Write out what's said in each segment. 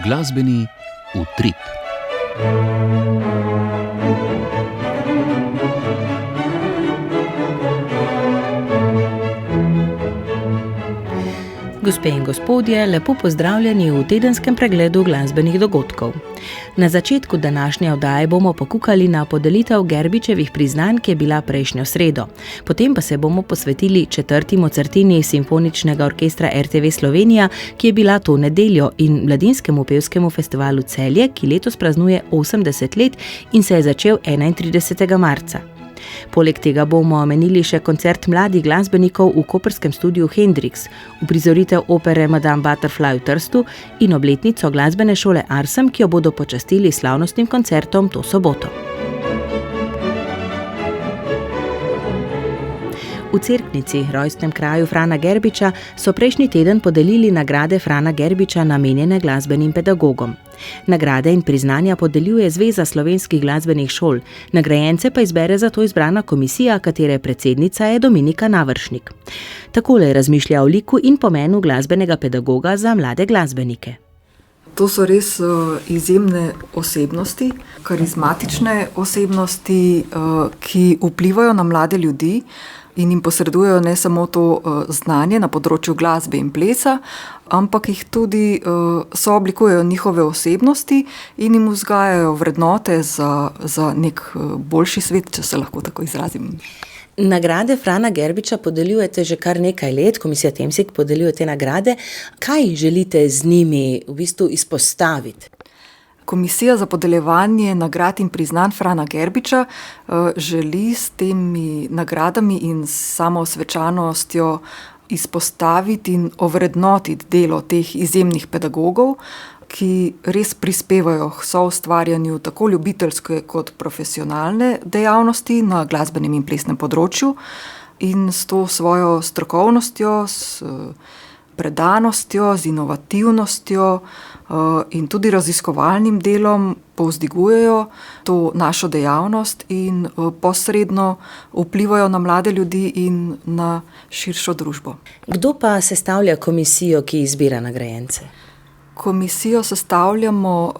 Glasbeni utrip. Gospe in gospodje, lepo pozdravljeni v tedenskem pregledu glasbenih dogodkov. Na začetku današnje oddaje bomo pokukali na podelitev Gerbičevih priznanj, ki je bila prejšnjo sredo. Potem pa se bomo posvetili 4. Mozartini Simfoničnega orkestra RTV Slovenija, ki je bila to nedeljo, in Mladinskemu pevskemu festivalu Celje, ki letos praznuje 80 let in se je začel 31. marca. Poleg tega bomo omenili še koncert mladih glasbenikov v koprskem studiu Hendrix, uprizoritev opere Madame Butterfly v Trstu in obletnico glasbene šole Arsem, ki jo bodo počastili s slavnostnim koncertom to soboto. V Cerknici, rojstnem kraju Frana Gerbiča, so prejšnji teden podelili nagrade Frana Gerbiča namenjene glasbenim pedagogom. Nagrade in priznanja podeljuje Zveza slovenskih glasbenih šol, nagrajence pa izbere za to izbrana komisija, katere predsednica je Dominika Navršnik. Takole razmišlja o liku in pomenu glasbenega pedagoga za mlade glasbenike. To so res izjemne osebnosti, karizmatične osebnosti, ki vplivajo na mlade ljudi in jim posredujejo ne samo to znanje na področju glasbe in plesa, ampak jih tudi sooblikujejo njihove osebnosti in jim vzgajajo vrednote za nek boljši svet, če se lahko tako izrazim. Nagrade Frana Gerbiča podeljujete že kar nekaj let, komisija Temsig podeljuje te nagrade. Kaj želite z njimi v bistvu izpostaviti? Komisija za podeljevanje nagrad in priznanj Frana Gerbiča želi s temi nagradami in samo svečanostjo izpostaviti in ovrednotiti delo teh izjemnih pedagogov, ki res prispevajo k soustvarjanju tako ljubiteljske kot profesionalne dejavnosti na glasbenem in plesnem področju in s to svojo strokovnostjo, s predanostjo, z inovativnostjo in tudi raziskovalnim delom povzdigujejo to našo dejavnost in posredno vplivajo na mlade ljudi in na širšo družbo. Kdo pa sestavlja komisijo, ki izbira nagrajence? Komisijo sestavljamo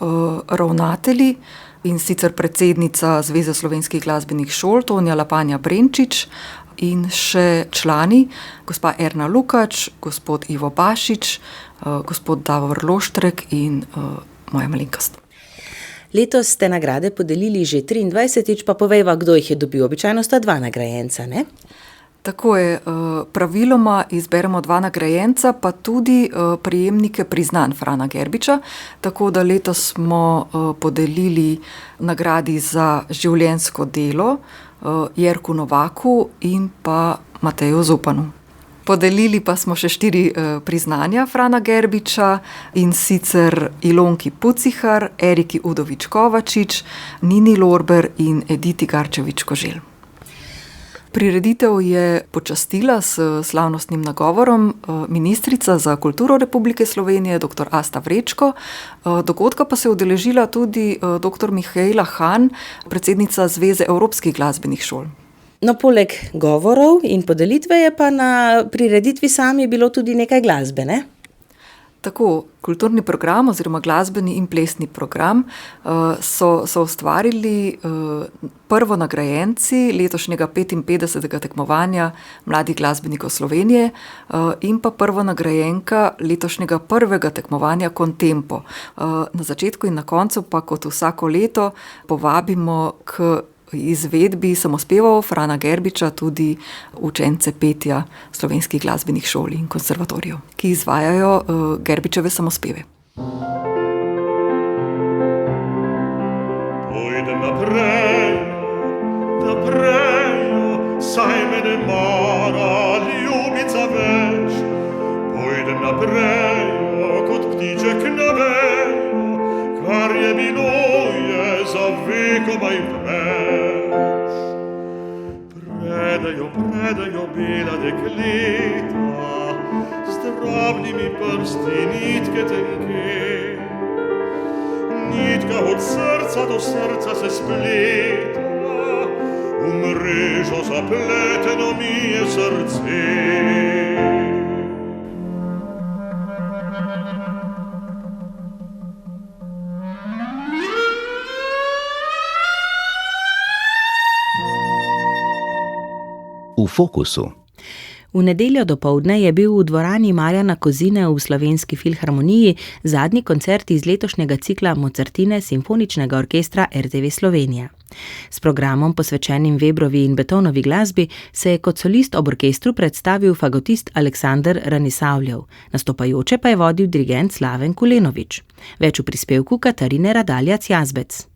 ravnatelji, in sicer predsednica Zveze slovenskih glasbenih šol Tonja Lapanja Brenčič in še člani, gospa Erna Lukač, gospod Ivo Bašič, gospod Davor Loštrek in moja malenkost. Letos ste nagrade podelili že 23. pa povejva, kdo jih je dobil. Običajno sta 2 nagrajenca, ne? Tako je, praviloma izberemo 2 nagrajenca, pa tudi prejemnike priznanj Frana Gerbiča, tako da letos smo podelili nagradi za življenjsko delo Jerku Novaku in pa Mateju Zupanu. Podelili pa smo še 4 priznanja Frana Gerbiča, in sicer Ilonki Pucihar, Eriki Udovič Kovačič, Nini Lorber in Editi Garčevič-Koželj. Prireditev je počastila s slavnostnim nagovorom ministrica za kulturo Republike Slovenije, dr. Asta Vrečko. Dogodka pa se je udeležila tudi dr. Mihaela Han, predsednica Zveze evropskih glasbenih šol. No, poleg govorov in podelitve je pa na prireditvi sami bilo tudi nekaj glasbe, ne? Tako, kulturni program oziroma glasbeni in plesni program so ustvarili prvonagrajenci letošnjega 55. tekmovanja mladih glasbenikov Slovenije in pa prvonagrajenka letošnjega 1. tekmovanja Contempo. Na začetku in na koncu pa kot vsako leto povabimo k izvedbi samospevov Frana Gerbiča tudi učence petja slovenskih glasbenih šol in konservatorijev, ki izvajajo Gerbičeve samospeve. Pojdem naprej, saj me ne mara ljubica več. Pojdem naprej, kot ptiček na vejo, kar je bilo je za vekomaj preč. Predajo bela dekleta, z drobnimi prsti nitke tenke. Nitka od srca do srca se spleta, v mrežo zapleteno mi je srce. v fokusu. V nedeljo dopoldne je bil v dvorani Marjana Kozine v Slovenski filharmoniji zadnji koncert iz letošnjega cikla Mozartine Simfoničnega orkestra RTV Slovenija. S programom posvečenim Webrovi in Beethovnovi glasbi se je kot solist ob orkestru predstavil fagotist Aleksander Ranisavljev, nastopajoče pa je vodil dirigent Slaven Kulenović. Več v prispevku Katarine Radaljac-Jazbec.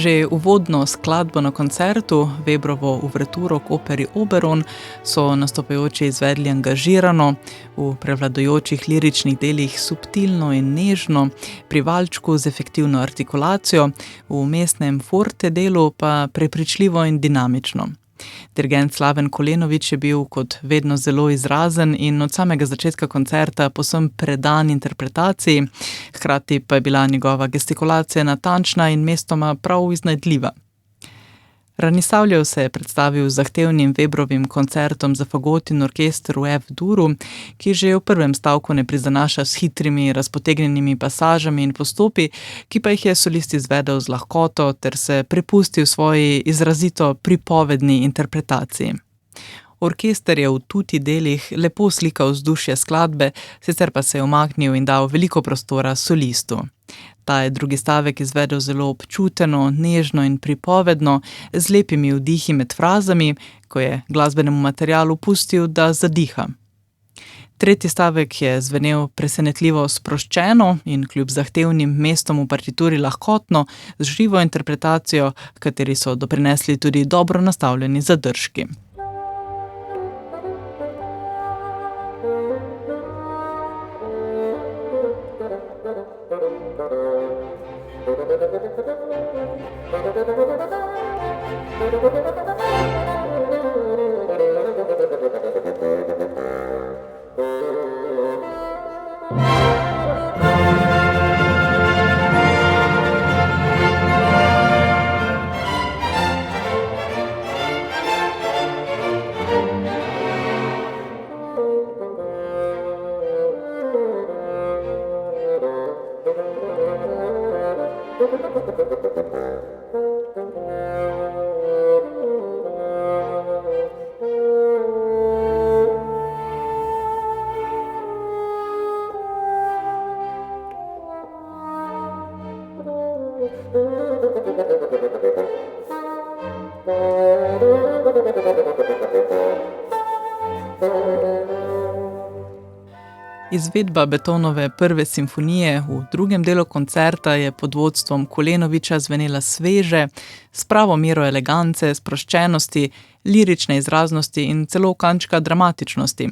Že uvodno skladbo na koncertu, Webrovo uverturo k operi Oberon, so nastopajoči izvedli angažirano, v prevladujočih liričnih delih subtilno in nežno, pri valčku z efektivno artikulacijo, v vmesnem forte delu pa prepričljivo in dinamično. Dirigent Slaven Kulenović je bil kot vedno zelo izrazen in od samega začetka koncerta povsem predan interpretaciji, hkrati pa je bila njegova gestikulacija natančna in mestoma prav iznajdljiva. Ranisavljev se je predstavil z zahtevnim Webrovim koncertom za fagot in orkester v F-duru, ki že v prvem stavku ne prizanaša s hitrimi, razpotegnjenimi pasažami in postopi, ki pa jih je solist izvedel z lahkoto ter se prepustil svoji izrazito pripovedni interpretaciji. Orkester je v tuti delih lepo slikal vzdušje skladbe, sicer pa se je umaknil in dal veliko prostora solistu. Ta je drugi stavek izvedel zelo občuteno, nežno in pripovedno, z lepimi vdihi med frazami, ko je glasbenemu materialu pustil, da zadiha. Tretji stavek je zvenel presenetljivo sproščeno in kljub zahtevnim mestom v partituri lahkotno, z živo interpretacijo, kateri so doprinesli tudi dobro nastavljeni zadržki. Izvedba Beethovenove prve simfonije v drugem delu koncerta je pod vodstvom Kulenovića zvenela sveže, s pravo mero elegance, sproščenosti, lirične izraznosti in celo kančka dramatičnosti.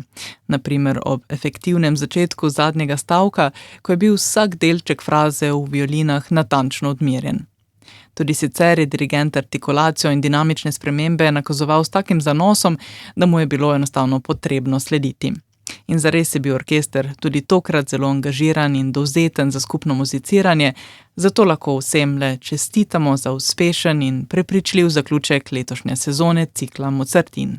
Na primer ob efektivnem začetku zadnjega stavka, ko je bil vsak delček fraze v violinah natančno odmerjen. Tudi sicer je dirigent artikulacijo in dinamične spremembe nakazoval s takim zanosom, da mu je bilo enostavno potrebno slediti. In zares je bil orkester tudi tokrat zelo angažiran in dovzeten za skupno muziciranje, zato lahko vsem le čestitamo za uspešen in prepričljiv zaključek letošnje sezone cikla Mozartin.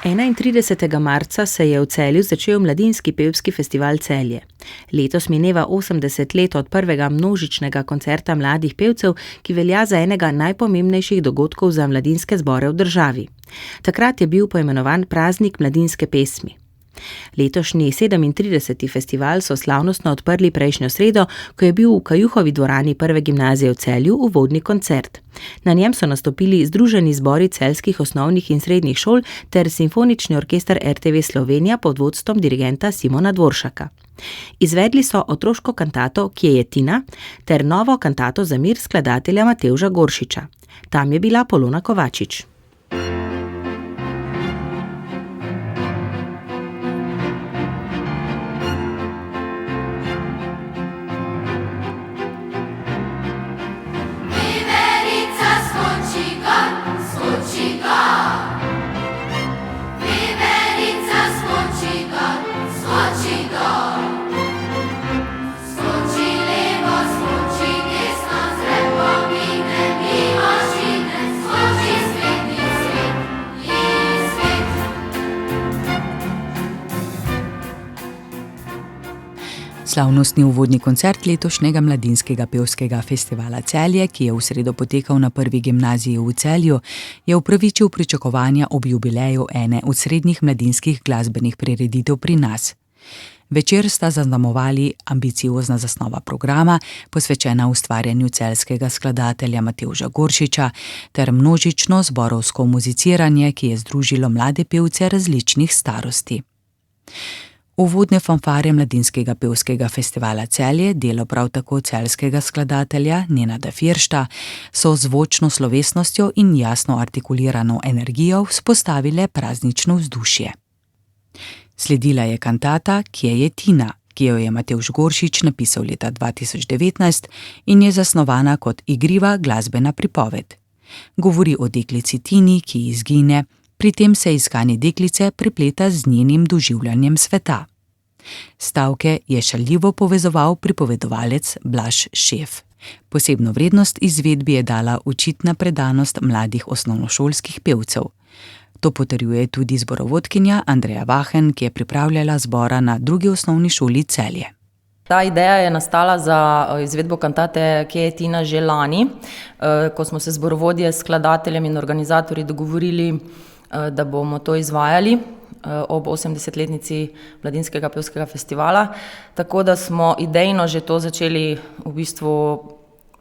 31. marca se je v Celju začel Mladinski pevski festival Celje. Letos mineva 80 let od prvega množičnega koncerta mladih pevcev, ki velja za enega najpomembnejših dogodkov za mladinske zbore v državi. Takrat je bil poimenovan Praznik mladinske pesmi. Letošnji 37. festival so slavnostno odprli prejšnjo sredo, ko je bil v Kajuhovi dvorani Prve gimnazije v Celju uvodni koncert. Na njem so nastopili združeni zbori celjskih osnovnih in srednjih šol ter Simfonični orkester RTV Slovenija pod vodstvom dirigenta Simona Dvoršaka. Izvedli so otroško kantato Kje je Tina ter novo kantato za mir skladatelja Matevža Goršiča. Tam je bila Polona Kovačič. Slavnostni uvodni koncert letošnjega Mladinskega pevskega festivala Celje, ki je v sredo potekal na Prvi gimnaziji v Celju, je upravičil pričakovanja ob jubileju ene od srednjih mladinskih glasbenih prireditev pri nas. Večer sta zaznamovali ambiciozna zasnova programa, posvečena ustvarjanju celjskega skladatelja Matevža Goršiča, ter množično zborovsko muziciranje, ki je združilo mlade pevce različnih starosti. Uvodne fanfare Mladinskega pevskega festivala Celje, delo prav tako celjskega skladatelja Nenada Firšta, so zvočno slovesnostjo in jasno artikulirano energijo vzpostavile praznično vzdušje. Sledila je kantata Kje je Tina, ki jo je Matevž Goršič napisal leta 2019 in je zasnovana kot igriva glasbena pripoved. Govori o deklici Tini, ki izgine, pri tem se iskanje deklice prepleta z njenim doživljanjem sveta. Stavke je šaljivo povezoval pripovedovalec Blaž Šef. Posebno vrednost izvedbi je dala očitna predanost mladih osnovnošolskih pevcev. To potrjuje tudi zborovodkinja Andreja Vahen, ki je pripravljala zbora na drugi osnovni šoli Celje. Ta ideja je nastala za izvedbo kantate Kje je Tina že lani, ko smo se zborovodje s skladateljem in organizatorji dogovorili, da bomo to izvajali ob 80-letnici Mladinskega pevskega festivala. Tako da smo idejno že to začeli v bistvu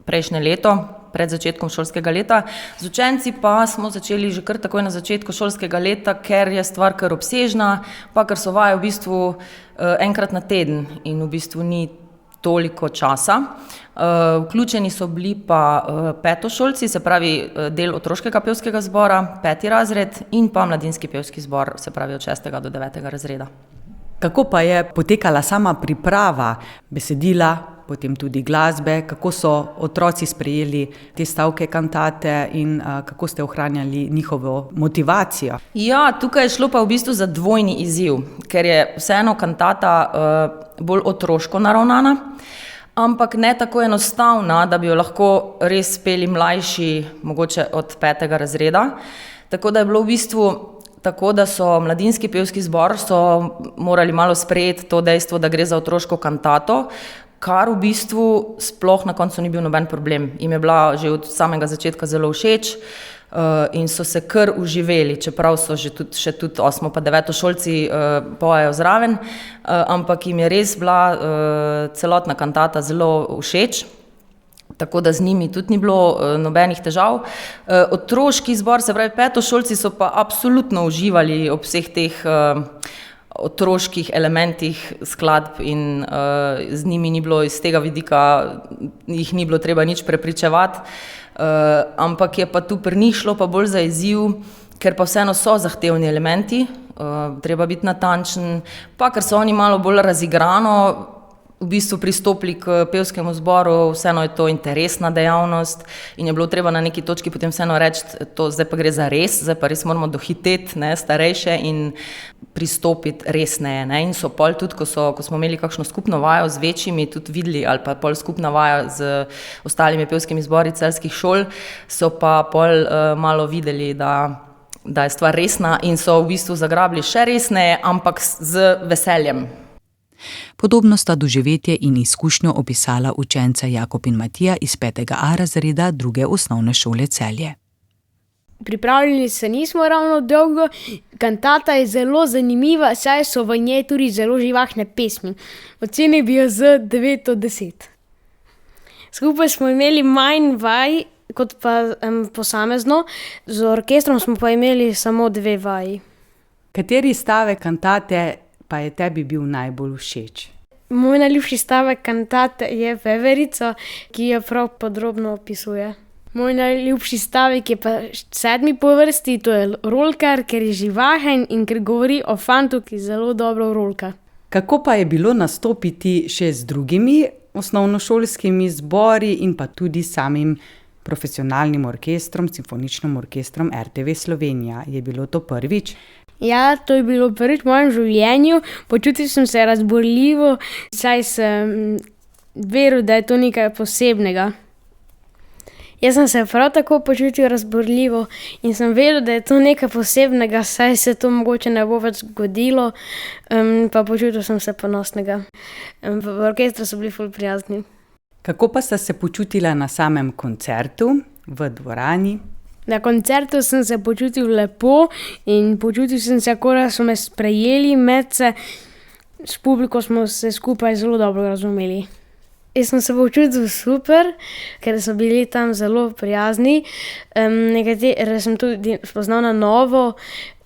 prejšnje leto, pred začetkom šolskega leta. Z učenci pa smo začeli že kar takoj na začetku šolskega leta, ker je stvar kar obsežna, pa ker so vaje v bistvu enkrat na teden in v bistvu ni toliko časa. Vključeni so bili pa petošolci, se pravi del otroškega pevskega zbora, 5. razred in pa mladinski pevski zbor, se pravi od 6. do 9. razreda. Kako pa je potekala sama priprava besedila, potem tudi glasbe, kako so otroci sprejeli te stavke kantate in kako ste ohranjali njihovo motivacijo? Ja, tukaj je šlo pa v bistvu za dvojni izziv, ker je vseeno kantata bolj otroško naravnana, ampak ne tako enostavna, da bi jo lahko res peli mlajši, mogoče od 5. razreda. Tako da je bilo v bistvu tako, da so mladinski pevski zbor so morali malo sprejeti to dejstvo, da gre za otroško kantato, kar v bistvu sploh na koncu ni bil noben problem. Im je bila že od samega začetka zelo všeč in so se kar uživeli, čeprav so še tudi 8. pa 9. šolci pojejo zraven, ampak jim je res bila celotna kantata zelo všeč. Tako da z njimi tudi ni bilo nobenih težav. Otroški zbor, se pravi petošolci, so pa absolutno uživali ob vseh teh otroških elementih skladb in z njimi ni bilo iz tega vidika, jih ni bilo treba nič prepričevati, ampak je pa tu pri njih šlo pa bolj za izziv, ker pa vseeno so zahtevni elementi, treba biti natančen, pa ker so oni malo bolj razigrano v bistvu pristopili k pevskemu zboru, vseeno je to interesna dejavnost in je bilo treba na neki točki potem vseeno reči, to zdaj pa gre za res, zdaj pa res moramo dohiteti starejše in pristopiti resneje. In so pol tudi, ko smo imeli kakšno skupno vajo z večjimi, tudi videli, ali pa pol skupna vaja z ostalimi pevskimi zbori celjskih šol, so pa pol malo videli, da da je stvar resna in so v bistvu zagrabili še resneje, ampak z veseljem. Podobno sta doživetje in izkušnjo opisala učenca Jakob in Matija iz 5.A razreda 2. osnovne šole Celje. Pripravljali se nismo ravno dolgo, kantata je zelo zanimiva, saj so v njej tudi zelo živahne pesmi. Ocenil bi jo z 9 od 10. Skupaj smo imeli manj vaj kot pa posamezno, z orkestrom smo pa imeli samo 2 vaji. Kateri stavek kantate pa je tebi bil najbolj všeč? Moj najljubši stavek kantate je veverica, ki jo prav podrobno opisuje. Moj najljubši stavek je pa 7. po vrsti, to je rolkar, ker je živahen in ker govori o fantu, ki zelo dobro rolka. Kako pa je bilo nastopiti še z drugimi osnovnošolskimi zbori in pa tudi samim profesionalnim orkestrom, simfoničnim orkestrom RTV Slovenija? Je bilo to prvič? Ja, to je bilo prvič v mojem življenju. Počutil sem se razborljivo, saj sem veril, da je to nekaj posebnega. Jaz sem se prav tako počutil razborljivo in sem vedel, da je to nekaj posebnega, saj se to mogoče ne bo več zgodilo, pa počutil sem se ponosnega. V orkestru so bili ful prijazni. Kako pa sta se počutila na samem koncertu v dvorani? Na koncertu sem se počutil lepo in počutil sem se, kot da so me sprejeli med se. S publiko smo se skupaj zelo dobro razumeli. Jaz sem se počutil super, ker so bili tam zelo prijazni. Nekatere sem tudi spoznal na novo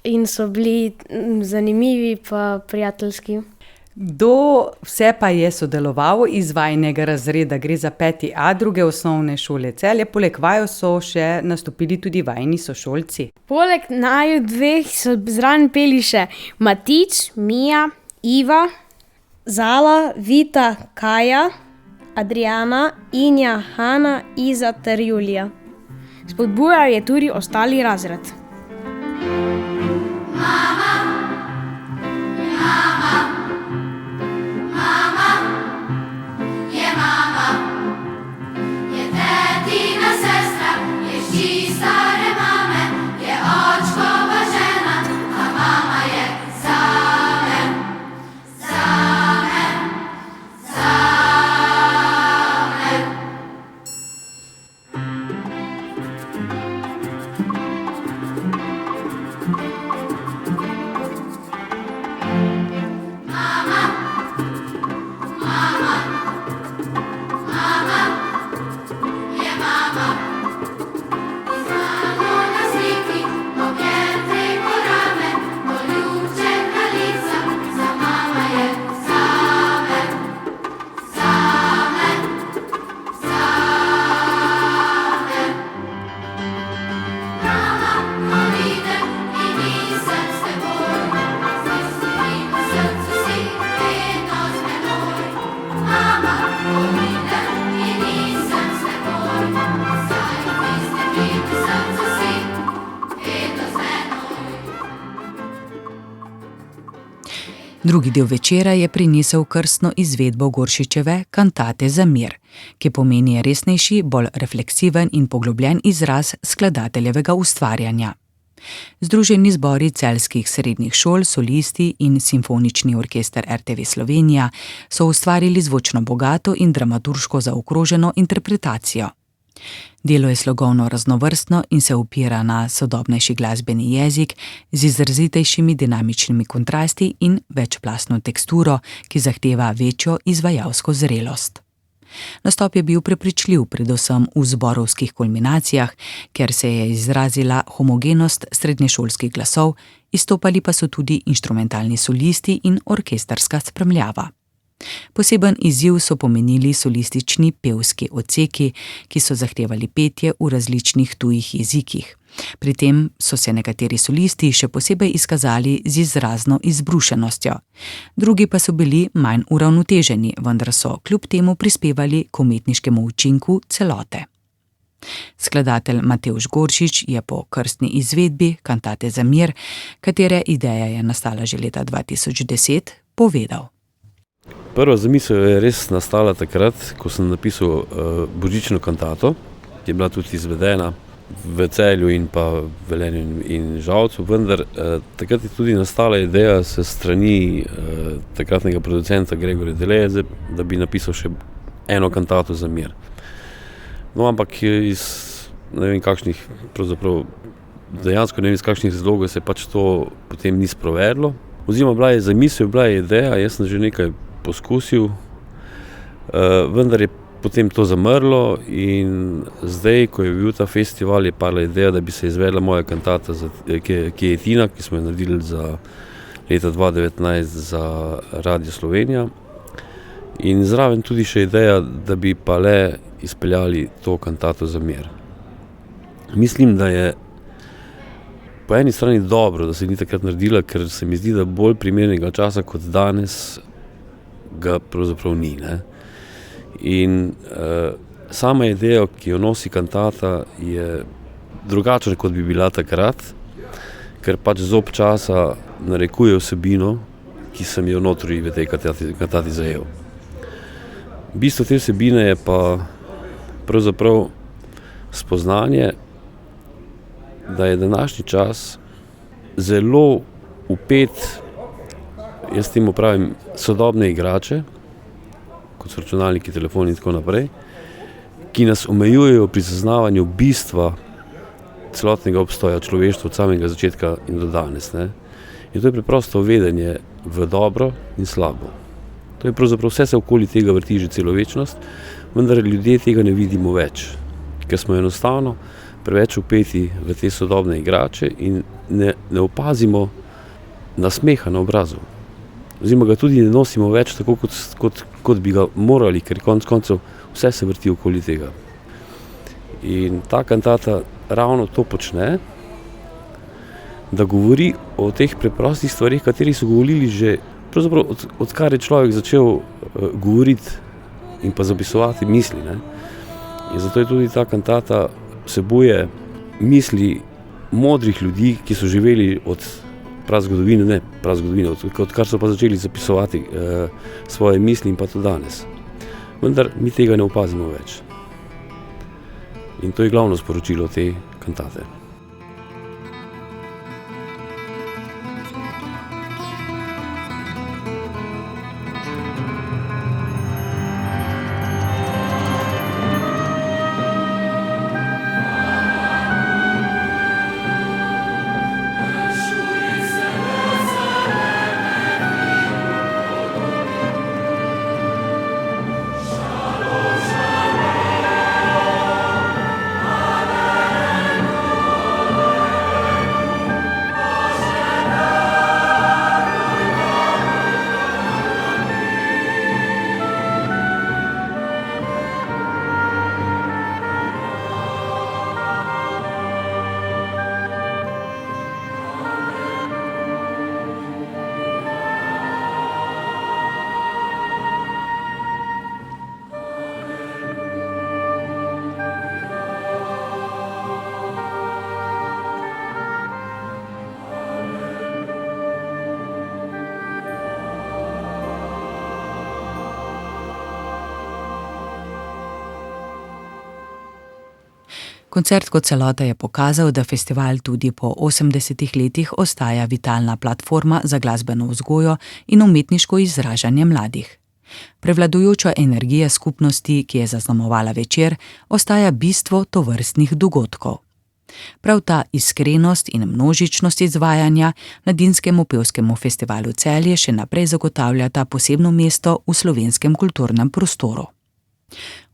in so bili zanimivi pa prijateljski. Kdo vse pa je sodeloval iz vajinega razreda? Gre za 5.A 2. osnovne šole Celje. Poleg vaju so še nastopili tudi vajini sošolci. Poleg naju 2 so zraven peli še Matič, Mija, Iva, Zala, Vita, Kaja, Adriana, Inja, Hana, Iza ter Julija. Spodbujal je tudi ostali razred. Drugi del večera je prinesel krstno izvedbo Goršičeve Kantate za mir, ki pomeni resnejši, bolj refleksiven in poglobljen izraz skladateljevega ustvarjanja. Združeni zbori celjskih srednjih šol, solisti in simfonični orkester RTV Slovenija so ustvarili zvočno bogato in dramaturško zaokroženo interpretacijo. Delo je slogovno raznovrstno in se opira na sodobnejši glasbeni jezik z izrazitejšimi dinamičnimi kontrasti in večplastno teksturo, ki zahteva večjo izvajalsko zrelost. Nastop je bil prepričljiv predvsem v zborovskih kulminacijah, ker se je izrazila homogenost srednješolskih glasov, izstopali pa so tudi inštrumentalni solisti in orkestrska spremljava. Poseben izziv so pomenili solistični pevski odseki, ki so zahtevali petje v različnih tujih jezikih. Pri tem so se nekateri solisti še posebej izkazali z izrazno izbrušenostjo. Drugi pa so bili manj uravnoteženi, vendar so kljub temu prispevali k umetniškemu učinku celote. Skladatelj Matevž Goršič je po krstni izvedbi Kantate za mir, katere ideja je nastala že leta 2010, povedal. Prva zamisel je res nastala takrat, ko sem napisal božično kantato, ki je bila tudi izvedena. v Celju in pa Velenju in Žalcu, vendar takrat je tudi nastala ideja se strani takratnega producenta Gregorja Deleze, da bi napisal še eno kantato za mir. No, ampak iz ne vem kakšnih, pravzaprav dejansko ne vem iz kakšnih razlogov se pač to potem ni sprovedlo. Oziroma bila je zamisel, bila je ideja, jaz sem že nekaj poskusil, vendar je potem to zamrlo in zdaj, ko je bil ta festival, je padla ideja, da bi se izvedla moja kantata Kijetina, ki smo jo naredili za leta 2019 za Radio Slovenija. In zraven tudi še ideja, da bi pa le izpeljali to kantato za mir. Mislim, da je po eni strani dobro, da se ni takrat naredila, ker se mi zdi, da bolj primernega časa kot danes ga pravzaprav ni, ne? In sama ideja, ki jo nosi kantata, je drugačna, kot bi bila takrat, ker pač zob časa narekuje vsebino, ki sem jo notri v tej kantati zajel. Bistvo te vsebine je pa pravzaprav spoznanje, da je današnji čas zelo vpet, jaz temu pravim, sodobne igrače, kot so računalniki, telefoni in tako naprej, ki nas omejujejo pri zaznavanju bistva celotnega obstoja človeštva od samega začetka in do danes, ne. In to je preprosto vedenje v dobro in slabo. To je pravzaprav vse se okoli tega vrti že celo večnost, vendar ljudje tega ne vidimo več, ker smo enostavno preveč vpeti v te sodobne igrače in ne opazimo nasmeha na obrazu. Oziroma ga tudi ne nosimo več tako, kot bi ga morali, ker konec koncev vse se vrti okoli tega. In ta kantata ravno to počne, da govori o teh preprostih stvarih, kateri so govorili že pravzaprav odkar je človek začel govoriti in pa zapisovati misli, ne. In zato je tudi ta kantata vsebuje misli modrih ljudi, ki so živeli od prazgodovine, odkar so pa začeli zapisovati svoje misli in pa to danes. Vendar mi tega ne opazimo več. In to je glavno sporočilo te kantate. Koncert kot celota je pokazal, da festival tudi po 80 letih ostaja vitalna platforma za glasbeno vzgojo in umetniško izražanje mladih. Prevladujoča energija skupnosti, ki je zaznamovala večer, ostaja bistvo tovrstnih dogodkov. Prav ta iskrenost in množičnost izvajanja Mladinskemu pevskemu festivalu Celje še naprej zagotavljata posebno mesto v slovenskem kulturnem prostoru.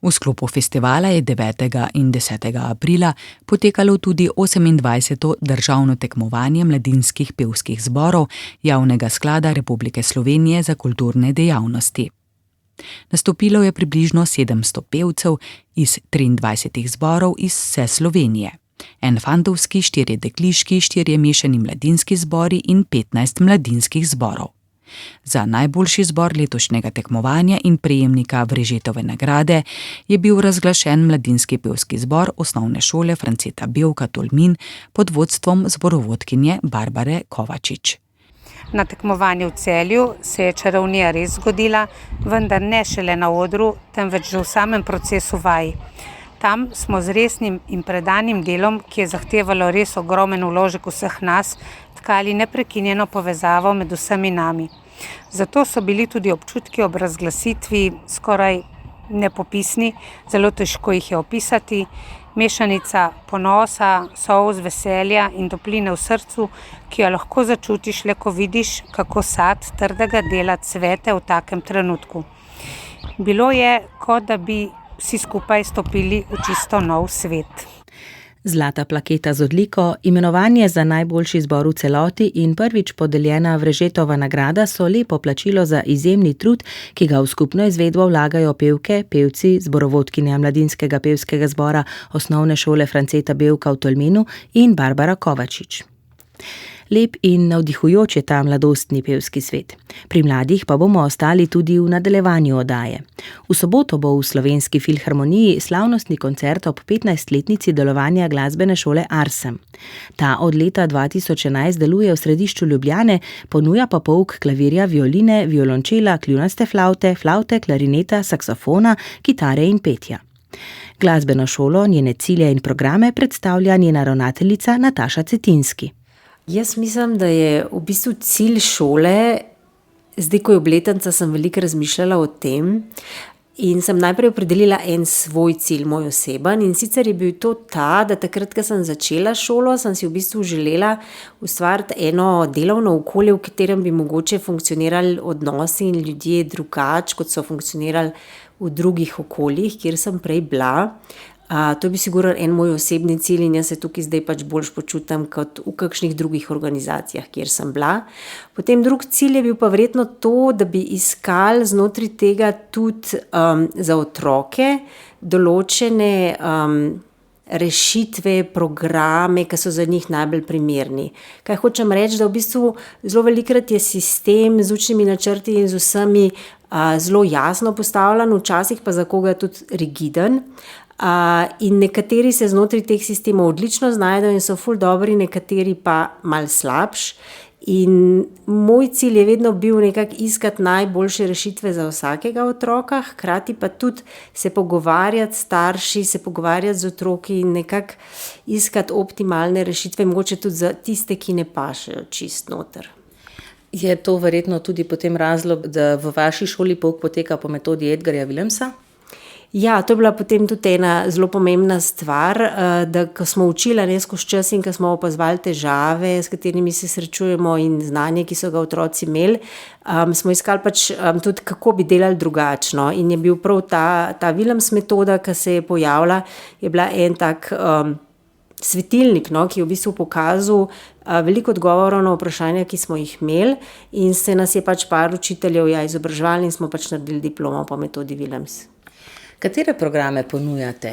V sklopu festivala je 9. in 10. aprila potekalo tudi 28. državno tekmovanje mladinskih pevskih zborov Javnega sklada Republike Slovenije za kulturne dejavnosti. Nastopilo je približno 700 pevcev iz 23 zborov iz vse Slovenije. En fantovski, 4 dekliški, 4 mešani mladinski zbori in 15 mladinskih zborov. Za najboljši zbor letošnjega tekmovanja in prejemnika Vrežetove nagrade je bil razglašen mladinski pevski zbor osnovne šole Franceta Bevka Tolmin pod vodstvom zborovodkinje Barbare Kovačič. Na tekmovanju v Celju se je čarovnija res zgodila, vendar ne šele na odru, temveč že v samem procesu vaj. Tam smo z resnim in predanim delom, ki je zahtevalo res ogromen vložek vseh nas, tkali neprekinjeno povezavo med vsemi nami. Zato so bili tudi občutki ob razglasitvi skoraj nepopisni, zelo težko jih je opisati. Mešanica ponosa, solz, veselja in topline v srcu, ki jo lahko začutiš le, ko vidiš, kako sad trdega dela cvete v takem trenutku. Bilo je, kot da bi vsi skupaj stopili v čisto nov svet. Zlata plaketa z odliko, imenovanje za najboljši zbor v celoti in prvič podeljena Vrežetova nagrada so lepo plačilo za izjemni trud, ki ga v skupno izvedbo vlagajo pevke, pevci, zborovodkinja Mladinskega pevskega zbora Osnovne šole Franceta Bevka v Tolminu in Barbara Kovačič. Lep in navdihujoč je ta mladostni pevski svet. Pri mladih pa bomo ostali tudi v nadaljevanju oddaje. V soboto bo v Slovenski filharmoniji slavnostni koncert ob 15-letnici delovanja glasbene šole Arsem. Ta od leta 2011 deluje v središču Ljubljane, ponuja pa pouk klavirja, violine, violončela, kljunaste flavte, klarineta, saksofona, kitare in petja. Glasbeno šolo, njene cilje in programe predstavlja njena ravnateljica Nataša Cetinski. Jaz mislim, da je v bistvu cilj šole, zdaj ko je obletnica, sem veliko razmišljala o tem in sem najprej opredelila en svoj cilj, moj oseben, in sicer je bil to ta, da takrat, ko sem začela šolo, sem si v bistvu želela ustvariti eno delovno okolje, v katerem bi mogoče funkcionirali odnosi in ljudje drugače, kot so funkcionirali v drugih okoljih, kjer sem prej bila. To bi sigurno en moj osebni cilj in jaz se tukaj zdaj pač bolj počutim kot v kakšnih drugih organizacijah, kjer sem bila. Potem drug cilj je bil pa verjetno to, da bi iskali znotraj tega tudi za otroke določene rešitve, programe, ki so za njih najbolj primerni. Kaj hočem reči, da v bistvu zelo velikokrat je sistem z učnimi načrti in z vsemi zelo jasno postavljen, včasih pa za koga tudi rigiden. In nekateri se znotraj teh sistemov odlično znajdejo in so ful dobri, nekateri pa malo slabši. In moj cilj je vedno bil nekako iskati najboljše rešitve za vsakega otroka, hkrati pa tudi se pogovarjati s starši, se pogovarjati z otroki in nekako iskati optimalne rešitve, mogoče tudi za tiste, ki ne pašejo čist noter. Je to verjetno tudi potem razlog, da v vaši šoli pouk poteka po metodi Edgarja Willemsa? Ja, to je bila potem tudi ena zelo pomembna stvar, da ko smo učili skozi čas in ko smo opazovali težave, s katerimi se srečujemo in znanje, ki so ga otroci imeli, smo iskali pač tudi, kako bi delali drugačno. In je bil prav ta Willems metoda, ki se je pojavila, je bila en tak svetilnik, ki je v bistvu pokazal veliko odgovorov na vprašanja, ki smo jih imeli, in se nas je pač par učiteljev izobraževali in smo pač naredili diplomo po metodi Willems. Katere programe ponujate?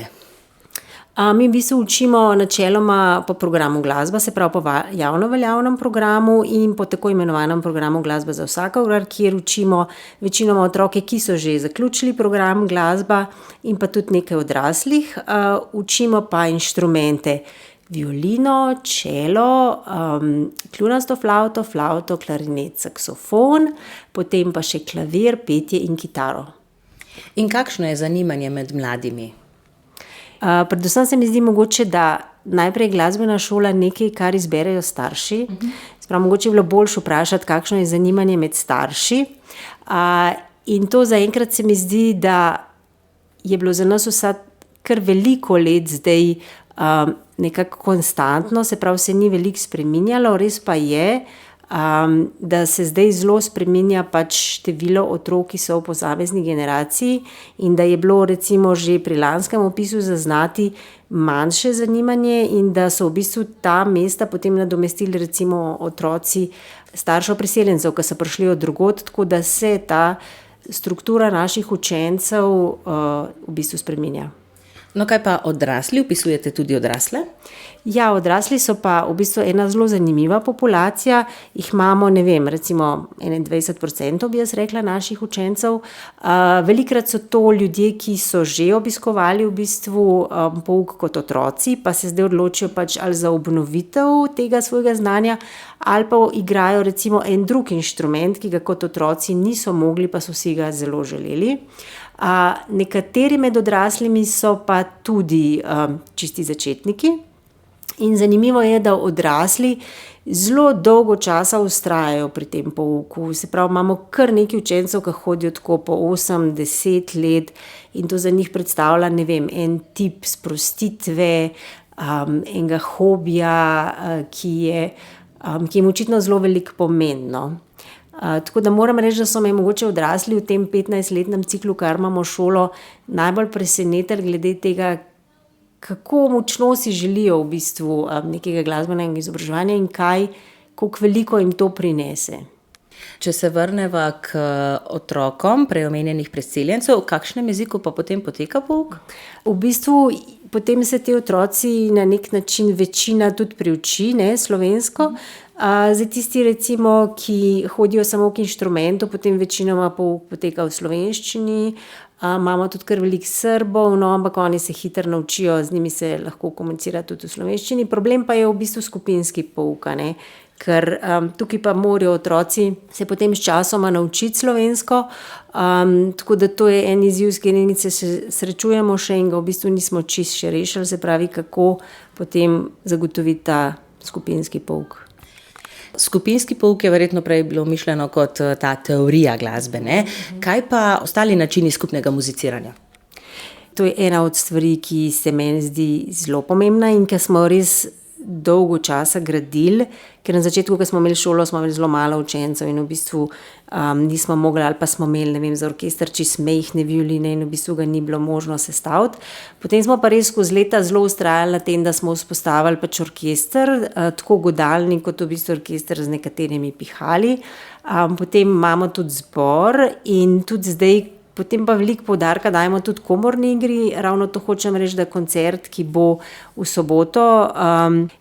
Mi v bistvu učimo načeloma po programu glasba, se pravi po javno veljavnem programu in po tako imenovanem programu glasba za vsakogar, kjer učimo večinoma otroke, ki so že zaključili program glasba in pa tudi nekaj odraslih. Učimo pa inštrumente, violino, čelo, kljunasto flavto, klarinet, saksofon, potem pa še klavir, petje in kitaro. In kakšno je zanimanje med mladimi? Predvsem se mi zdi mogoče, da najprej glasbena šola nekaj, kar izberejo starši. Sprav, mogoče je bilo boljše vprašati, kakšno je zanimanje med starši. In to zaenkrat se mi zdi, da je bilo za nas vsa kar veliko let zdaj nekako konstantno, se pravi, se ni veliko spreminjalo, res pa je, da se zdaj zelo spreminja pač število otrok, ki so v posamezni generaciji, in da je bilo recimo že pri lanskem opisu zaznati manjše zanimanje in da so v bistvu ta mesta potem nadomestili recimo otroci staršev priseljencev, ki so prišli od drugod, tako da se ta struktura naših učencev v bistvu spreminja. No, kaj pa odrasli? Vpisujete tudi odrasle? Ja, odrasli so pa v bistvu ena zelo zanimiva populacija. Jih imamo, recimo 21% bi jaz rekla naših učencev. Velikrat so to ljudje, ki so že obiskovali v bistvu pouk kot otroci, pa se zdaj odločijo pač ali za obnovitev tega svojega znanja, ali pa igrajo recimo en drug inštrument, ki ga kot otroci niso mogli, pa so si ga zelo želeli. Nekateri med odraslimi so pa tudi čisti začetniki. In zanimivo je, da odrasli zelo dolgo časa vztrajajo pri tem pouku. Se pravi, imamo kar nekaj učencev, ki hodijo tako po 8-10 let in to za njih predstavlja, ne vem, en tip sprostitve, enega hobija, ki jim očitno zelo veliko pomembno. Tako da moram reči, da so me mogoče odrasli v tem 15-letnem ciklu, kar imamo šolo, najbolj presenetili glede tega, kako močno si želijo v bistvu nekega glasbenega izobraževanja in koliko veliko jim to prinese. Če se vrneva k otrokom preomenjenih priseljencev, v kakšnem jeziku pa potem poteka pouk? V bistvu potem se ti otroci na nek način večina tudi priuči, slovensko. Za tisti recimo, ki hodijo samo k inštrumentu, potem večinoma pouk poteka v slovenščini. Imamo tudi kar veliko Srbov, ampak oni se hitro naučijo, z njimi se lahko komunicira tudi v slovenščini. Problem pa je v bistvu skupinski pouk, ker tukaj pa morajo otroci se potem s časoma naučiti slovensko, tako da to je en izziv, s katerim se srečujemo še in ga v bistvu nismo čisto še rešili, se pravi, kako potem zagotoviti ta skupinski pouk. Skupinski pouk je verjetno prej bilo mišljeno kot ta teorija glasbe, ne? Kaj pa ostali načini skupnega muziciranja? To je ena od stvari, ki se meni zdi zelo pomembna in ki smo res dolgo časa gradili, ker na začetku, ko smo imeli šolo, smo imeli zelo malo učencev in v bistvu nismo mogli, ali pa smo imeli, ne vem, za orkester čisto majhne violine in v bistvu ga ni bilo možno sestaviti. Potem smo pa res skozi leta zelo vztrajali na tem, da smo vzpostavili pač orkester, tako godalni kot v bistvu orkester z nekaterimi pihali. Potem imamo tudi zbor in tudi zdaj potem pa veliko poudarka dajemo tudi komorni igri, ravno to hočem reči, da koncert, ki bo v soboto,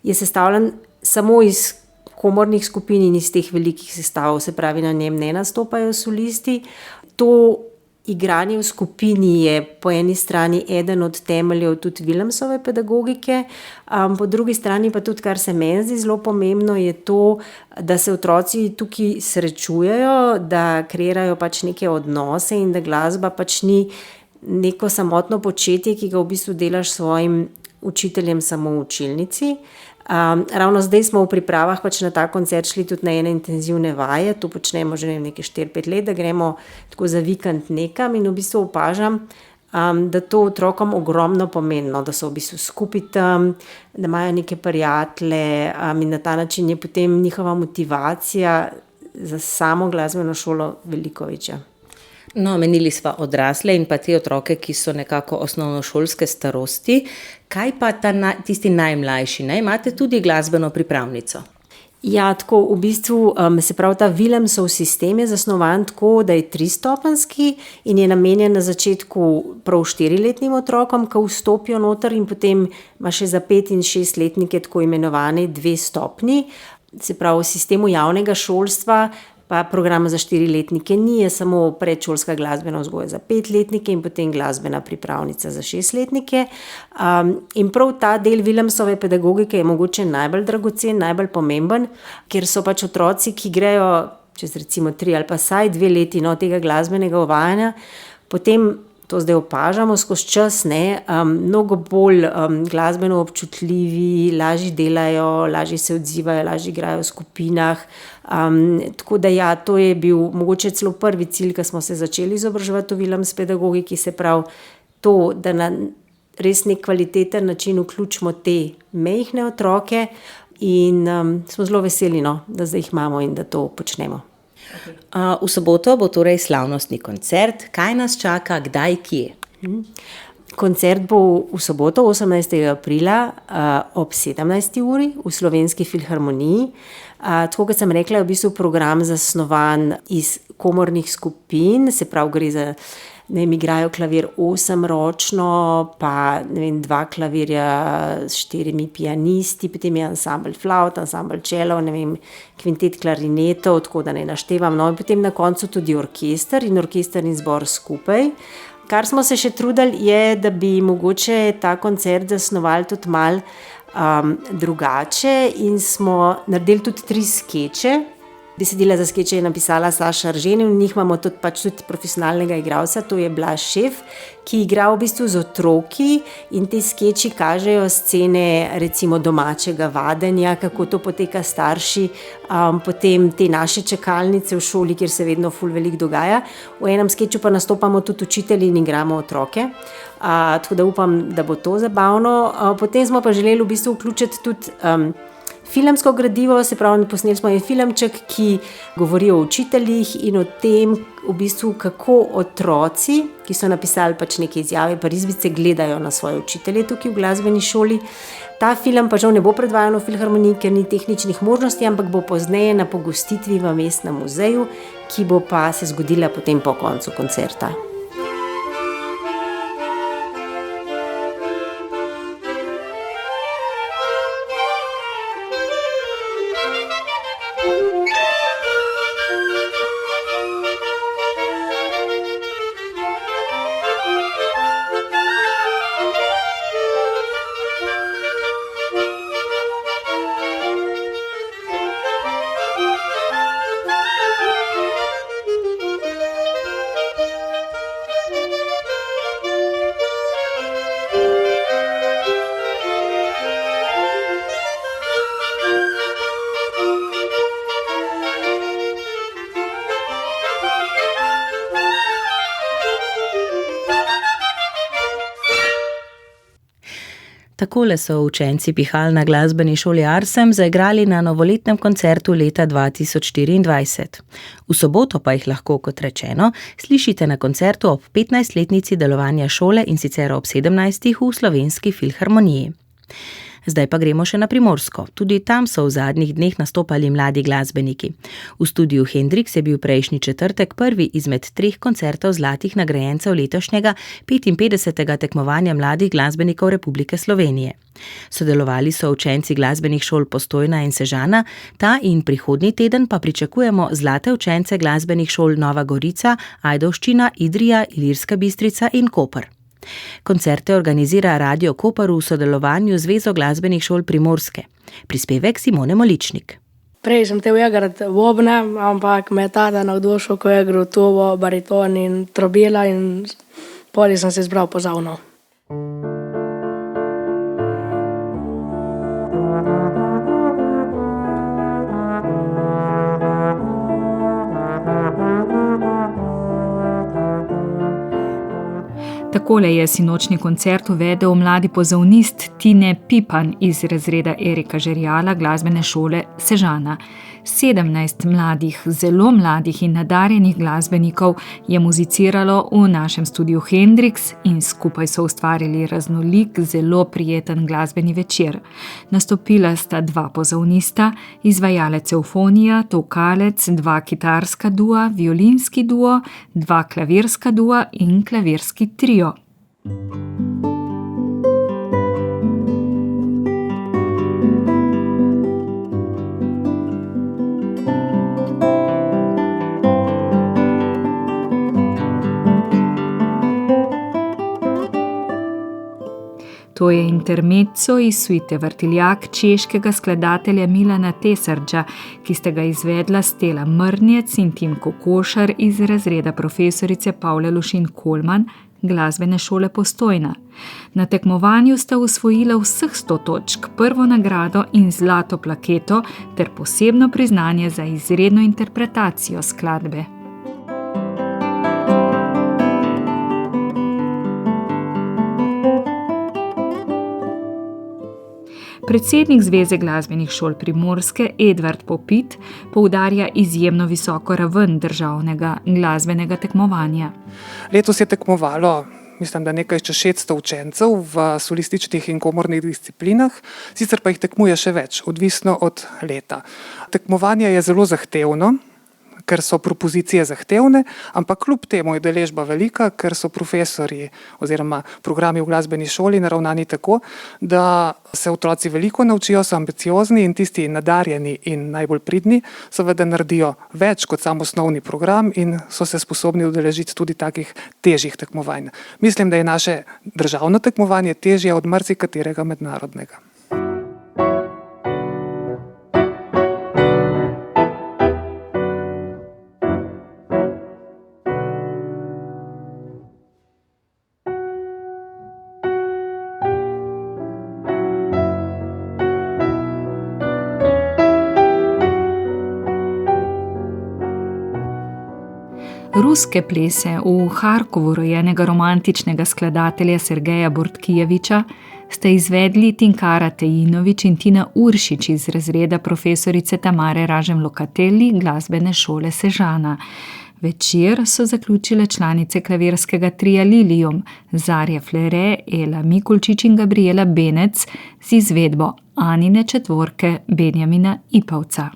je sestavljen samo iz komornih skupin in iz teh velikih sestavov, se pravi, na njem ne nastopajo solisti. To igranje v skupini je po eni strani eden od temeljev tudi Willemsove pedagogike, po drugi strani pa tudi, kar se meni zdi zelo pomembno, je to, da se otroci tukaj srečujejo, da kreirajo pač neke odnose in da glasba pač ni neko samotno početje, ki ga v bistvu delaš s svojim učiteljem samo v učilnici. Ravno zdaj smo v pripravah pač na ta koncert šli tudi na ene intenzivne vaje, to počnemo že nekaj 4-5 let, da gremo tako za vikend nekam in v bistvu opažam, da to otrokom ogromno pomembno, da so v bistvu skupaj tam, da imajo neke prijatelje in na ta način je potem njihova motivacija za samo glasbeno šolo veliko večja. No, menili sva odrasle in pa te otroke, ki so nekako osnovnošolske starosti. Kaj pa tisti najmlajši, ne? Imate tudi glasbeno pripravnico? Ja, tako v bistvu, se pravi, ta Willemsov sistem je zasnovan tako, da je 3-stopenjski in je namenjen na začetku prav 4-letnim otrokom, ki vstopijo noter in potem ima še za 5- in 6-letnike tako imenovane 2 stopnji. Se pravi, v sistemu javnega šolstva pa programa za 4-letnike ni, je samo predšolska glasbena vzgoja za 5-letnike in potem glasbena pripravnica za 6-letnike. In prav ta del Willemsove pedagogike je mogoče najbolj dragocen, najbolj pomemben, ker so pač otroci, ki grejo čez recimo 3 ali pa vsaj 2 leti tega glasbenega uvajanja, potem to zdaj opažamo skozi čas, mnogo bolj glasbeno občutljivi, lažje delajo, lažje se odzivajo, lažje igrajo v skupinah. Tako da ja, to je bil mogoče celo prvi cilj, ko smo se začeli izobraževati v Willems pedagogiki, se pravi to, da na res nek kvaliteten način vključimo te majhne otroke in smo zelo veseli, da zdaj jih imamo in da to počnemo. V soboto bo torej slavnostni koncert. Kaj nas čaka, kdaj, kje? Koncert bo v soboto, 18. aprila ob 17. uri v Slovenski filharmoniji. Tako kot sem rekla, je v bistvu program zasnovan iz komornih skupin, se pravi, gre za, igrajo klavir 8-ročno, pa 2 klavirja s 4 pianisti, potem je ansambl flavt, ansambl čelo, kvintet klarinetov, tako da ne naštevam, in potem na koncu tudi orkester in zbor skupaj. Kar smo se še trudili je, da bi mogoče ta koncert zasnovali tudi malo drugače in smo naredili tudi 3 skeče, Besedila za skeče je napisala Saša Eržen, v njih imamo tudi profesionalnega igralca, to je Blaž Šef, ki igra v bistvu z otroki in ti skeči kažejo scene recimo domačega vadenja, kako to poteka s starši, potem te naše čakalnice v šoli, kjer se vedno ful veliko dogaja. V enem skeču pa nastopamo tudi učitelji in igramo otroke. Tako da upam, da bo to zabavno. Potem smo pa želeli v bistvu vključiti tudi filmsko gradivo, se pravi, posneli smo en filmček, ki govori o učiteljih in o tem, v bistvu, kako otroci, ki so napisali neke izjave pa risbice, gledajo na svoje učitelje tukaj v glasbeni šoli. Ta film pa žal ne bo predvajan v Filharmoniji, ker ni tehničnih možnosti, ampak bo pozneje na pogostitvi v Mestnem muzeju, ki bo pa se zgodila potem po koncu koncerta. Takole so učenci Pihal na glasbeni šoli Arsem zaigrali na novoletnem koncertu leta 2024. V soboto pa jih lahko, kot rečeno, slišite na koncertu ob 15-letnici delovanja šole in sicer ob 17. v Slovenski filharmoniji. Zdaj pa gremo še na Primorsko. Tudi tam so v zadnjih dneh nastopali mladi glasbeniki. V studiu Hendrix je bil prejšnji četrtek prvi izmed 3 koncertov zlatih nagrajencev letošnjega 55. tekmovanja mladih glasbenikov Republike Slovenije. Sodelovali so učenci glasbenih šol Postojna in Sežana, ta in prihodnji teden pa pričakujemo zlate učence glasbenih šol Nova Gorica, Ajdovščina, Idrija, Ilirska Bistrica in Koper. Koncerte organizira Radio Koper v sodelovanju z Zvezo glasbenih šol Primorske. Prispevek Simone Moličnik. Prej sem hotel igrati bobne, ampak me je tata navdušil, ko je igral tubo, bariton in trobila in potem sem se izbral pozavno. Takole je sinočni koncert uvedel mladi pozavnist Tine Pipan iz razreda Erika Žerjala glasbene šole Sežana. 17 mladih, zelo mladih in nadarjenih glasbenikov je muziciralo v našem studiu Hendrix in skupaj so ustvarili raznolik, zelo prijeten glasbeni večer. Nastopila sta 2 pozavnista, izvajalec evfonija, tolkalec, 2 kitarska dua, violinski duo, 2 klavirska dua in klavirski trio. To je intermezzo iz suite Vrtiljak češkega skladatelja Milana Tesardža, ki sta ga izvedla Stela Mrnjec in Tim Kokošar iz razreda profesorice Pavle Lušin-Kolman glasbene šole Postojna. Na tekmovanju sta osvojila vseh 100 točk, prvo nagrado in zlato plaketo ter posebno priznanje za izredno interpretacijo skladbe. Predsednik Zveze glasbenih šol Primorske Edvard Popit poudarja izjemno visoko raven državnega glasbenega tekmovanja. Letos je tekmovalo, mislim, da nekaj čez 600 učencev v solističnih in komornih disciplinah, sicer pa jih tekmuje še več, odvisno od leta. Tekmovanje je zelo zahtevno, ker so propozicije zahtevne, ampak kljub temu je deležba velika, ker so profesorji oziroma programi v glasbeni šoli naravnani tako, da se otroci veliko naučijo, so ambiciozni in tisti nadarjeni in najbolj pridni seveda naredijo več kot sam osnovni program in so se sposobni udeležiti tudi takih težjih tekmovanj. Mislim, da je naše državno tekmovanje težje od marsikaterega mednarodnega. ruske plese v Harkovu rojenega romantičnega skladatelja Sergeja Bortkijeviča sta izvedli Tinkara Tejinović in Tina Uršič iz razreda profesorice Tamare Ražem-Lokatelli glasbene šole Sežana. Večer so zaključile članice klavirskega tria Lilium, Zarja Flere, Ela Mikulčič in Gabriela Benec z izvedbo Anine četvorke Benjamina Ipavca.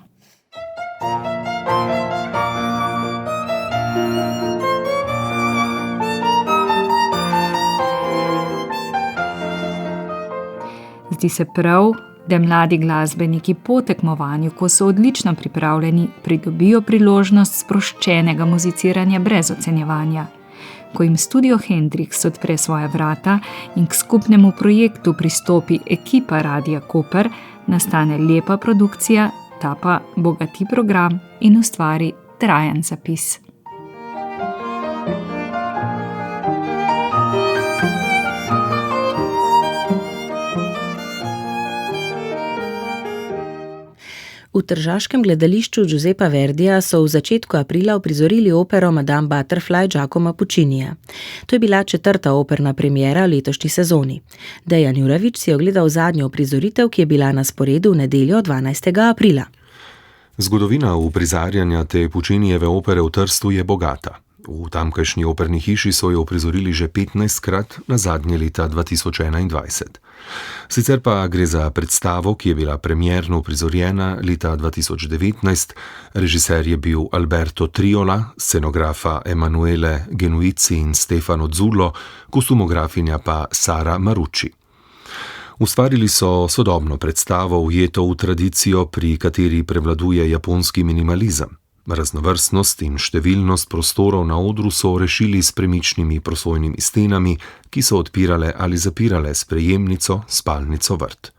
Zdi se prav, da mladi glasbeniki po tekmovanju, ko so odlično pripravljeni, pridobijo priložnost sproščenega muziciranja brez ocenjevanja. Ko jim Studio Hendrix odpre svoja vrata in k skupnemu projektu pristopi ekipa Radia Koper, nastane lepa produkcija, ta pa bogati program in ustvari trajen zapis. V tržaškem gledališču Giuseppa Verdija so v začetku aprila uprizorili opero Madame Butterfly Giacomo Puccinija. To je bila 4. operna premiera v letošnji sezoni. Dejan Juravič si je ogledal zadnjo uprizoritev, ki je bila na sporedu v nedeljo 12. aprila. Zgodovina uprizarjanja te Puccinijeve opere v Trstu je bogata. V tamkajšnji operni hiši so jo uprizorili že 15krat, na zadnje leta 2021. Sicer pa gre za predstavo, ki je bila premierno uprizorjena leta 2019, režiser je bil Alberto Triola, scenografa Emanuele Genuici in Stefano Zullo, kostumografinja pa Sara Marucci. Ustvarili so sodobno predstavo, ujeto v tradicijo, pri kateri prevladuje japonski minimalizem. Raznovrstnost in številnost prostorov na odru so rešili s premičnimi prosojnimi stenami, ki so odpirale ali zapirale sprejemnico, spalnico, vrt.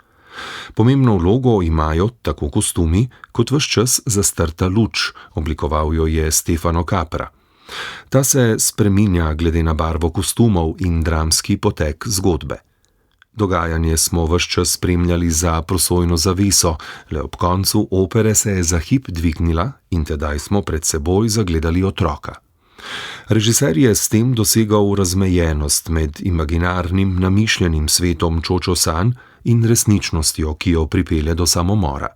Pomembno vlogo imajo tako kostumi, kot ves čas zastrta luč, oblikoval jo je Stefano Capra. Ta se spreminja glede na barvo kostumov in dramski potek zgodbe. Dogajanje smo ves čas spremljali za prosojno zaveso, le ob koncu opere se je za hip dvignila in tedaj smo pred seboj zagledali otroka. Režiser je s tem dosegal razmejenost med imaginarnim, namišljenim svetom Čočo-san in resničnostjo, ki jo pripelje do samomora.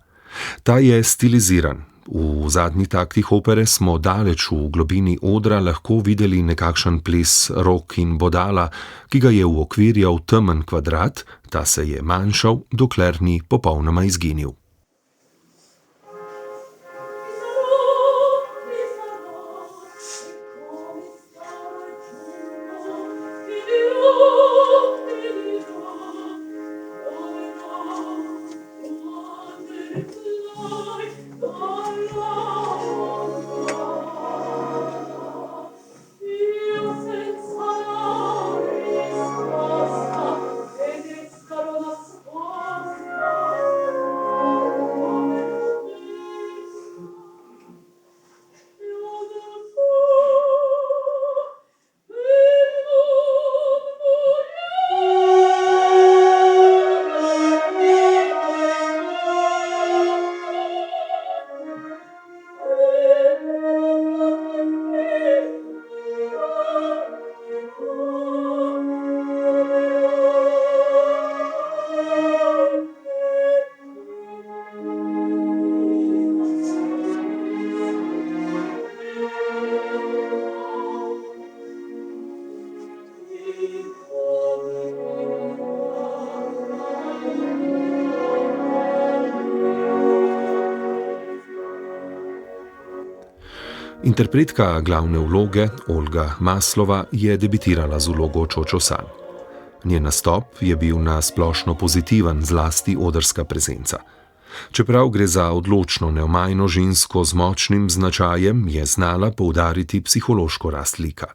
Ta je stiliziran. V zadnjih taktih opere smo daleč v globini odra lahko videli nekakšen ples rok in bodala, ki ga je uokvirjal temen kvadrat, ta se je manjšal, dokler ni popolnoma izginil. Interpretka glavne vloge, Olga Maslova, je debitirala z vlogo Čočo-san. Njen nastop je bil na splošno pozitiven, zlasti odrska prezenca. Čeprav gre za odločno, neomajno žensko z močnim značajem, je znala poudariti psihološko rast lika.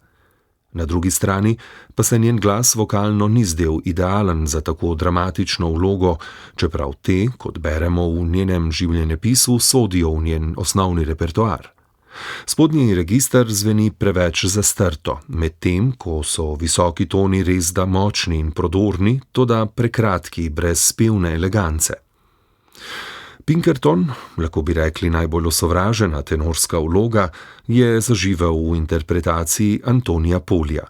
Na drugi strani pa se njen glas vokalno ni zdel idealen za tako dramatično vlogo, čeprav te, kot beremo v njenem življenjepisu, sodijo v njen osnovni repertoar. Spodnji register zveni preveč zastrto, medtem ko so visoki toni resda močni in prodorni, toda prekratki, brez pevne elegance. Pinkerton, lahko bi rekli najbolj osovražena tenorska vloga, je zaživel v interpretaciji Antonija Polja.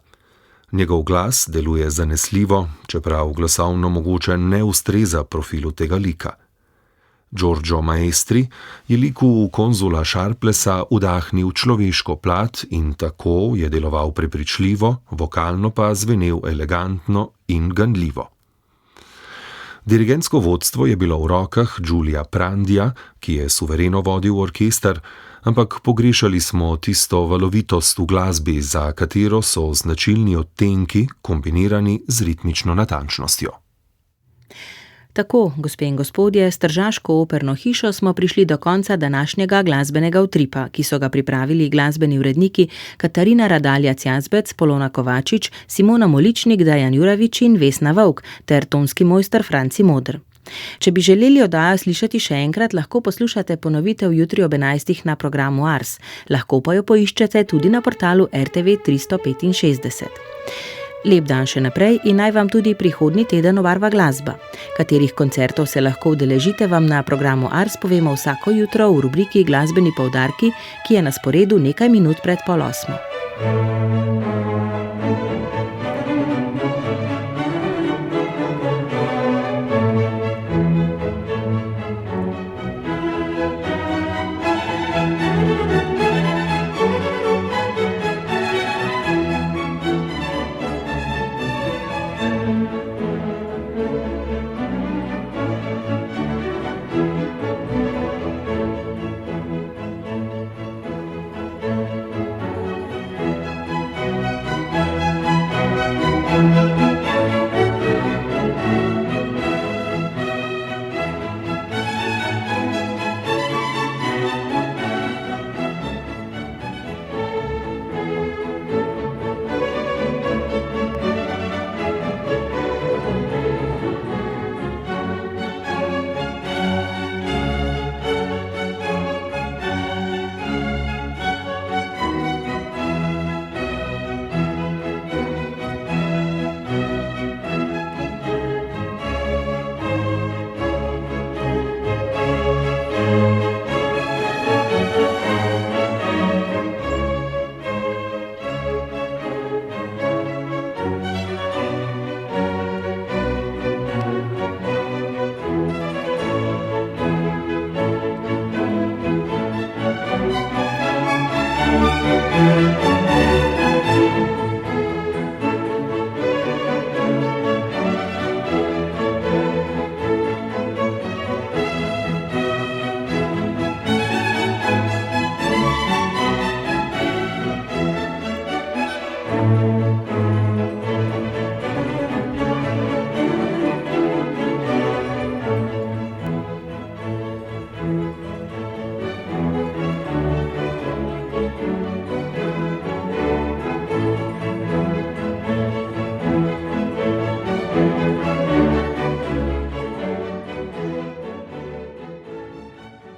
Njegov glas deluje zanesljivo, čeprav glasovno mogoče ne ustreza profilu tega lika. Giorgio Maestri je liku konzula Sharplessa vdahnil človeško plat in tako je deloval prepričljivo, vokalno pa zvenel elegantno in ganljivo. Dirigentsko vodstvo je bilo v rokah Giulia Prandija, ki je suvereno vodil orkester, ampak pogrešali smo tisto valovitost v glasbi, za katero so značilni odtenki kombinirani z ritmično natančnostjo. Tako, gospe in gospodje, s tržaško operno hišo smo prišli do konca današnjega glasbenega utripa, ki so ga pripravili glasbeni uredniki Katarina Radaljac-Jazbec, Polona Kovačič, Simona Moličnik, Dajan Juravič in Vesna Vovk ter tonski mojster Franci Modr. Če bi želeli oddajo slišati še enkrat, lahko poslušate ponovitev jutri ob 11. na programu Ars. Lahko pa jo poiščete tudi na portalu RTV 365. Lep dan še naprej in naj vam tudi prihodnji teden obarva glasba. Katerih koncertov se lahko udeležite, vam na programu Ars povemo vsako jutro v rubriki Glasbeni poudarki, ki je na sporedu nekaj minut pred 7:30.